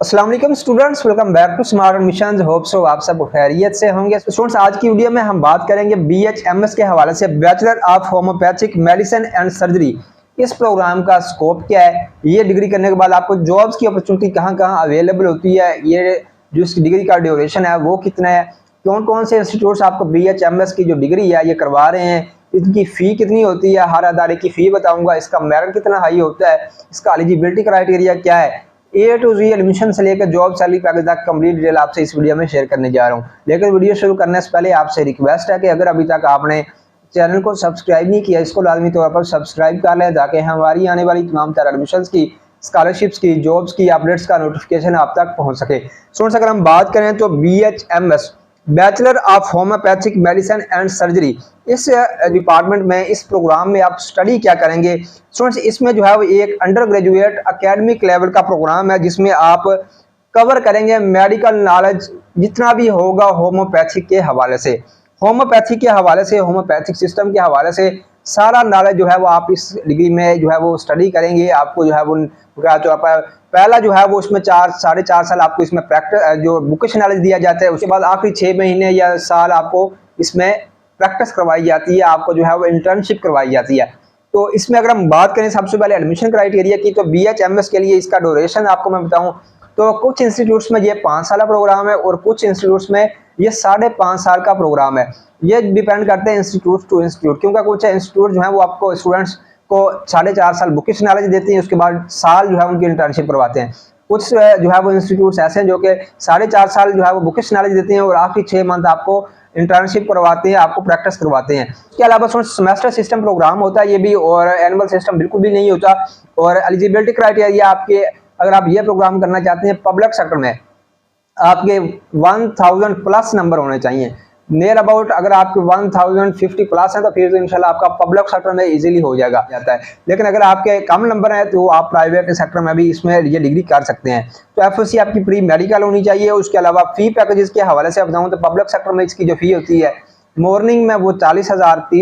अस्सलाम वालेकुम students, welcome back to smart admissions. Hope so आप सब खैरियत से होंगे। स्टूडेंट्स, आज की वीडियो में हम बात करेंगे BHMS के हवाले से bachelor of homeopathic medicine and surgery. इस प्रोग्राम का स्कोप क्या है, ये डिग्री करने के बाद आपको जॉब्स की अपॉर्चुनिटी कहाँ कहाँ अवेलेबल होती है, ये जो इस डिग्री का ड्यूरेशन है वो कितना है, कौन कौन से इंस्टीट्यूट्स आपको BHMS की जो डिग्री है ये करवा रहे हैं, इनकी फ़ी कितनी होती है, हर अदारे की फ़ी बताऊंगा, इसका मेरिट कितना हाई होता है, इसका एलिजिबिलिटी क्राइटेरिया क्या है, ए टू जी एडमिशन से लेकर जॉब सैलरी पैकेज तक कंप्लीट डिटेल आपसे इस वीडियो में शेयर करने जा रहा हूं। लेकिन वीडियो शुरू करने से पहले आपसे रिक्वेस्ट है कि अगर अभी तक आपने चैनल को सब्सक्राइब नहीं किया, इसको लाजमी तौर पर सब्सक्राइब कर लें ताकि हमारी आने वाली तमाम तरह एडमिशन की, स्कॉलरशिप्स की, जॉब्स की अपडेट्स का नोटिफिकेशन आप तक पहुँच सके। स्टूडेंट्स, अगर हम बात करें तो BHMS bachelor of homeopathic medicine and surgery, इस डिपार्टमेंट में, इस प्रोग्राम में आप स्टडी क्या करेंगे। स्टूडेंट्स, इसमें जो है वो एक अंडर ग्रेजुएट एकेडमिक लेवल का प्रोग्राम है जिसमें आप कवर करेंगे मेडिकल नॉलेज जितना भी होगा होम्योपैथिक के हवाले से, होम्योपैथिक सिस्टम के हवाले से सारा नॉलेज जो है वो आप इस डिग्री में जो है वो स्टडी करेंगे। आपको जो है वो पहला जो है वो उसमें 4-4.5 साल आपको इसमें प्रैक्टिस जो बुकिश नॉलेज दिया जाता है, उसके बाद आखिरी 6 महीने या साल आपको इसमें प्रैक्टिस करवाई जाती है, आपको जो है वो इंटर्नशिप करवाई जाती है। तो इसमें अगर हम बात करें सबसे पहले एडमिशन क्राइटेरिया की, तो BHMS के लिए इसका ड्यूरेशन आपको मैं बताऊं तो कुछ इंस्टीट्यूट्स में ये 5 साल प्रोग्राम है और कुछ इंस्टीट्यूट्स में ये 5.5 साल का प्रोग्राम है। ये डिपेंड करते हैं इंस्टीट्यूट टू इंस्टीट्यूट, क्योंकि कुछ इंस्टीट्यूट जो है वो आपको स्टूडेंट्स को 4.5 साल बुकिश नॉलेज देती है, उसके बाद साल जो है उनकी इंटर्नशिप करवाते हैं। कुछ जो है वो इंस्टीट्यूट्स ऐसे हैं जो कि 4.5 साल जो है वो बुकिश नॉलेज देते हैं और आखिरी 6 मंथ आपको इंटर्नशिप करवाते हैं, आपको प्रैक्टिस करवाते हैं। इसके अलावा सेमेस्टर सिस्टम प्रोग्राम होता है ये भी, और एनुअल सिस्टम बिल्कुल भी नहीं होता। और एलिजिबिलिटी क्राइटेरिया आपके, अगर आप ये प्रोग्राम करना चाहते हैं पब्लिक सेक्टर में, आपके 1000 प्लस नंबर होने चाहिए नियर अबाउट। अगर आपके 1050 प्लस है तो फिर तो इंशाल्लाह आपका पब्लिक सेक्टर में इजीली हो जाता है। लेकिन अगर आपके कम नंबर है तो आप प्राइवेट सेक्टर में भी इसमें ये डिग्री कर सकते हैं। तो FOC आपकी प्री मेडिकल होनी चाहिए। उसके अलावा फ़ी पैकेजेस के हवाले से बताऊँ तो पब्लिक सेक्टर में इसकी जो फ़ी होती है मॉर्निंग में वो 30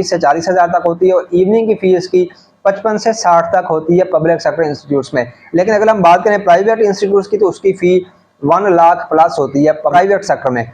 से 40,000 तक होती है, और इवनिंग की फ़ी इसकी 55 से 60 तक होती है पब्लिक सेक्टर इंस्टीट्यूट्स में। लेकिन अगर हम बात करें प्राइवेट इंस्टीट्यूट्स की तो उसकी फ़ी 1 लाख प्लस होती है प्राइवेट सेक्टर में।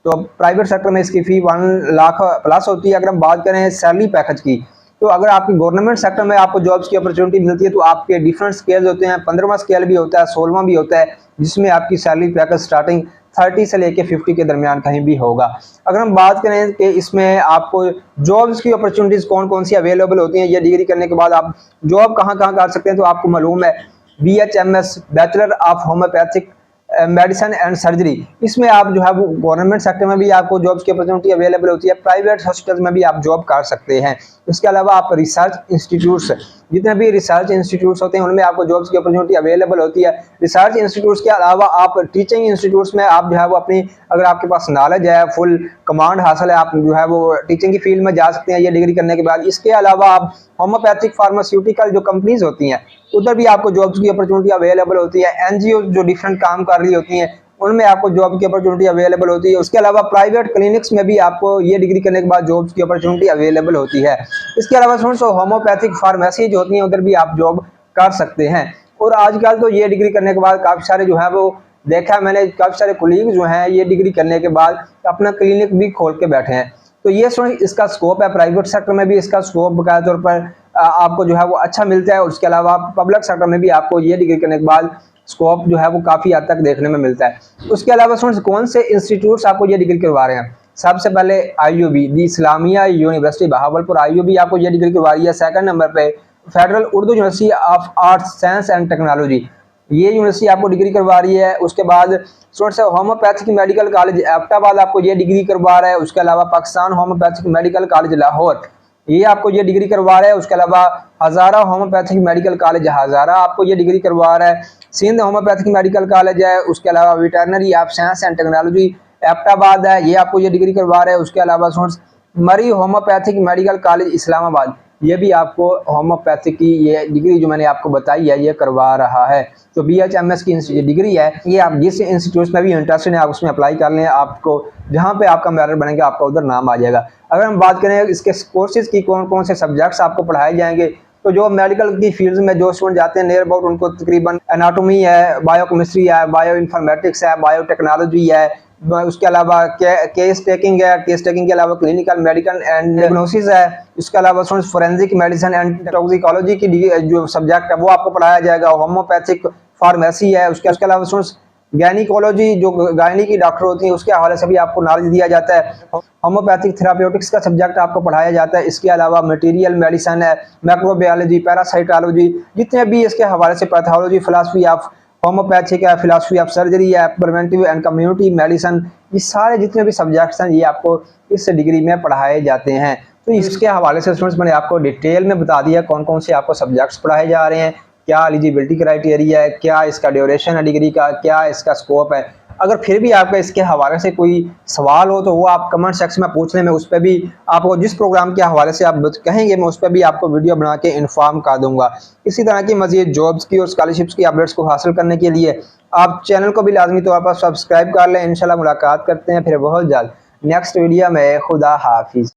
तो प्राइवेट सेक्टर में इसकी फ़ी 1 लाख प्लस होती है। अगर हम बात करें सैलरी पैकेज की, तो अगर आपकी गवर्नमेंट सेक्टर में आपको जॉब्स की अपॉर्चुनिटी मिलती है तो आपके डिफरेंट स्केल्स होते हैं, 15वां स्केल भी होता है, 16वां भी होता है, जिसमें आपकी सैलरी पैकेज स्टार्टिंग 30 से लेके 50 के दरमियान कहीं भी होगा। अगर हम बात करें कि इसमें आपको जॉब्स की अपॉर्चुनिटीज़ कौन कौन सी अवेलेबल होती हैं, ये डिग्री करने के बाद आप जॉब कहाँ कहाँ कर सकते हैं, तो आपको मालूम है BHMS bachelor of homeopathic medicine and surgery, इसमें आप जो है वो गवर्नमेंट सेक्टर में भी आपको जॉब्स की अपॉर्चुनिटी अवेलेबल होती है, प्राइवेट हॉस्पिटल्स में भी आप जॉब कर सकते हैं। इसके अलावा आप रिसर्च इंस्टीट्यूट्स, जितने भी रिसर्च इंस्टीट्यूट्स होते हैं उनमें आपको जॉब्स की अपॉर्चुनिटी अवेलेबल होती है। रिसर्च इंस्टीट्यूट्स के अलावा आप टीचिंग इंस्टीट्यूट्स में आप जो है वो अपनी, अगर आपके पास नॉलेज है, फुल कमांड हासिल है, आप जो है वो टीचिंग की फील्ड में जा सकते हैं ये डिग्री करने के बाद। इसके अलावा आप होम्योपैथिक फार्मास्यूटिकल जो कंपनीज होती हैं उधर भी आपको जॉब्स की अपॉर्चुनिटी अवेलेबल होती है। NGO जो डिफरेंट काम कर रही होती हैं उनमें आपको जॉब की अपॉर्चुनिटी अवेलेबल होती है। उसके अलावा प्राइवेट क्लिनिक्स में भी आपको ये डिग्री करने के बाद जॉब्स की अपॉर्चुनिटी अवेलेबल होती है। इसके अलावा होम्योपैथिक फार्मेसी जो होती है उधर भी आप जॉब कर सकते हैं। और आजकल तो ये डिग्री करने के बाद काफ़ी सारे जो है वो देखा है मैंने, काफ़ी सारे कोलीग जो हैं ये डिग्री करने के बाद अपना क्लिनिक भी खोल के बैठे हैं। तो ये इसका स्कोप है, प्राइवेट सेक्टर में भी इसका स्कोप बकाया तौर पर आपको जो है वो अच्छा मिलता है। और उसके अलावा पब्लिक सेक्टर में भी आपको ये डिग्री करने के बाद स्कोप जो है वो काफ़ी हद तक देखने में मिलता है। उसके अलावा कौन से इंस्टीट्यूट्स आपको ये डिग्री करवा रहे हैं, सबसे पहले IUB दी इस्लामिया यूनिवर्सिटी बहावलपुर, IUB आपको ये डिग्री करवा रही है। सेकंड नंबर पे federal Urdu university of arts science and technology, ये यूनिवर्सिटी आपको डिग्री करवा रही है। उसके बाद होम्योपैथिक मेडिकल कॉलेज एबटाबाद आपको ये डिग्री करवा रहा है। उसके अलावा Pakistan homeopathic medical college Lahore, ये आपको ये डिग्री करवा रहा है। उसके अलावा हज़ारा होम्योपैथिक मेडिकल कॉलेज हज़ारा आपको ये डिग्री करवा रहा है। सिंध होम्योपैथिक मेडिकल कॉलेज है। उसके अलावा veterinary of science and technology Abbottabad है, ये आपको ये डिग्री करवा रहा है। उसके अलावा मरी होम्योपैथिक मेडिकल कॉलेज इस्लामाबाद, ये भी आपको होम्योपैथिक की ये डिग्री जो मैंने आपको बताई है ये करवा रहा है। तो BHMS की डिग्री है, ये आप जिस इंस्टीट्यूट में भी इंटरेस्टेड है आप उसमें अप्लाई कर लें, आपको जहाँ पे आपका मेरिट बनेगा आपका उधर नाम आ जाएगा। अगर हम बात करें इसके कोर्सेज की, कौन कौन से सब्जेक्ट्स आपको पढ़ाए जाएंगे, तो जो मेडिकल की फील्ड में जो स्टूडेंट जाते हैं नियर अबाउट उनको तकरीबन एनाटॉमी है, बायोकेमिस्ट्री है, बायो इन्फॉर्मेटिक्स है, बायोटेक्नोलॉजी है, उसके अलावा केस टेकिंग है, केस टेकिंग के अलावा क्लिनिकल मेडिकल एंड डायग्नोसिस है, इसके अलावा फोरेंसिक मेडिसिन एंड टॉक्सिकोलॉजी की जो सब्जेक्ट है वो आपको पढ़ाया जाएगा। होम्योपैथिक फार्मेसी है, उसके अलावा गायनिकोलॉजी जो गायनी की डॉक्टर होती है उसके हवाले से भी आपको नॉलेज दिया जाता है। होम्योपैथिक थेराप्यूटिक्स का सब्जेक्ट आपको पढ़ाया जाता है। इसके अलावा मटेरियल मेडिसिन है, माइक्रोबायोलॉजी, पैरासाइटोलॉजी, जितने भी इसके हवाले से पैथोलॉजी, फिलॉसफी ऑफ होम्योपैथिक है, फिलॉसफी ऑफ सर्जरी है, प्रिवेंटिव एंड कम्युनिटी मेडिसिन, ये सारे जितने भी सब्जेक्ट्स हैं ये आपको इस डिग्री में पढ़ाए जाते हैं। तो इसके हवाले से स्टूडेंट्स मैंने आपको डिटेल में बता दिया कौन कौन से आपको सब्जेक्ट्स पढ़ाए जा रहे हैं, क्या एलिजिबिलिटी क्राइटेरिया है, क्या इसका ड्यूरेशन है डिग्री का, क्या इसका स्कोप है। अगर फिर भी आपका इसके हवाले से कोई सवाल हो तो वो आप कमेंट सेक्शन में पूछ लें, मैं उस पर भी आपको जिस प्रोग्राम के हवाले से आप कहेंगे मैं उस पर भी आपको वीडियो बना के इन्फॉर्म कर दूंगा। इसी तरह की मज़ीद जॉब्स की और स्कॉलरशिप्स की अपडेट्स को हासिल करने के लिए आप चैनल को भी लाजमी तौर पर सब्सक्राइब कर लें। इंशाल्लाह मुलाकात करते हैं फिर बहुत जल्द नेक्स्ट वीडियो में। खुदा हाफिज़।